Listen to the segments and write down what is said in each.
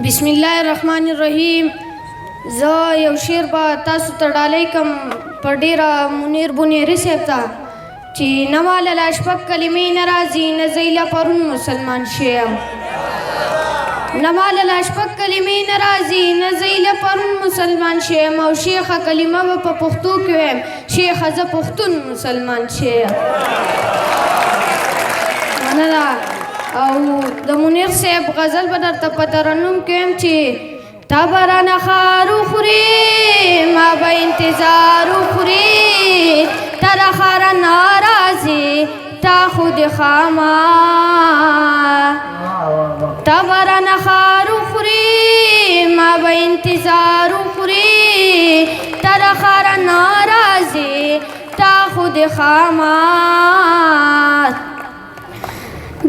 بسم الله الرحمن الرحیم. زه یو شعر به تاسو ته ډالۍ کړم په ډېره منیر بنیري صاحب ته چې نه ماله لا شپږ کلمې نه راځي نه زه ایله پرون مسلمان شویم. نه ماله لا شپږ کلمې نه راځي نه زه ایله پرون مسلمان شویم او شیخه کلمه به په پښتو کې ویم شیخه زه پښتون مسلمان شویم. مننه. او د منیر صاحب غزل به درته په ترنم کې ویم چې تا به رانه ښار وخورې ما به انتظار وخورې تر ښاره نه راځې تا خو د ښامار تا به رانه ښار وخورې ما به انتظار وخورې تر ښاره نه راځې تا خو د ښامار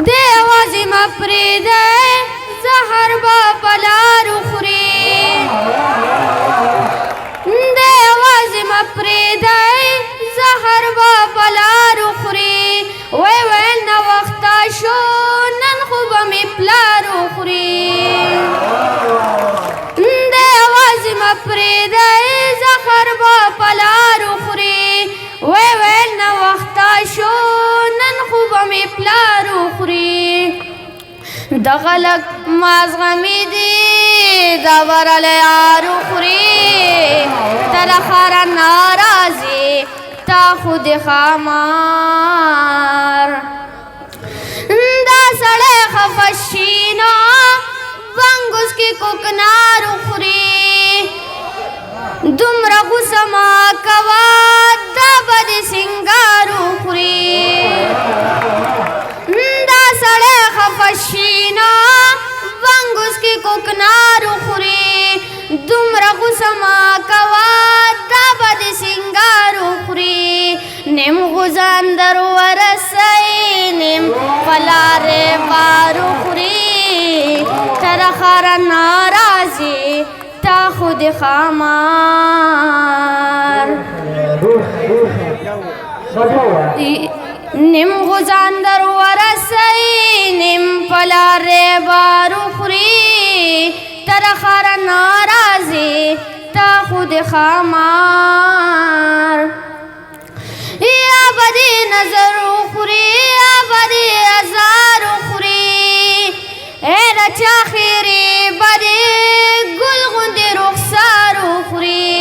دې یوازې مه پرېږدی زهر به په لارو خورې دې یوازې مه پرېږدی زهر به په لارو خورې وی ویل ناوخته شو نن خو به مې پلار وخورې دې یوازې مه پرېږدی زهر به په لارو خورې وی ویل ناوخته شو نن خو به مې پلار وخورې دغه لږ ما زغمېدي دا ورله یار وخورې تر ښاره نه راځې تا خو د ښامار دا سړی خفه شي نو بنګوس کې کوکنار وخورې دومره غوسه مه کوه دا به د سینګار وخورې دا سړی خفه شي نو بنګوس کې کوکنار وخورې دومره غوسه مه کوه دا به د سینګار وخورې نیم غوزان در ورسئ نیم په لارې بار وخورې تر ښاره نه راځې تا خو د ښامار نیم غوزان در ورسئ نیم په لارې بار وخورې تر ښاره نه راځې تا خو د ښامار یا به دې نظر وخورې یا به دې ازار وخورې ای د چا خیرې به دې ګل غوندې رخسار وخورې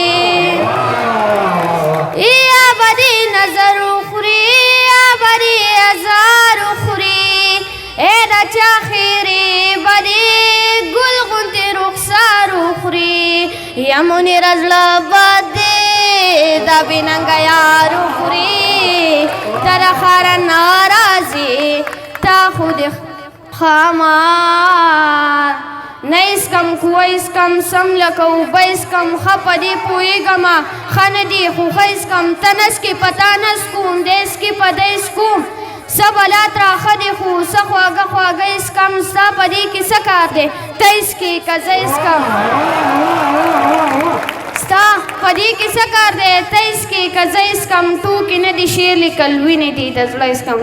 یا به دې نظر وخورې یا به دې ازار وخورې ای د چا خیرې به دې ګل غوندې رخسار وخورې یا منیره زړه بد دی دا بې ننګه یار وخورې تر ښاره نه راځې تا خو د ښامار نه اسکم کوه اسکم سم لکه اوبه اسکم ښه په دې پوهېږمه ښه نه دي خو ښه اسکم ته نس کې په تا نس کوم دیس کې په دیس کوم څه بلات راښه دی خو څه خواږه خواږه اسکم ستا په دې کې څه کار دی ته اسکې که زه اسکم ستا په دې کې څه کار دی ته اسکې که زه اسکم ټوکې نه دي شعر لیکل وینې دي د زړه اسکم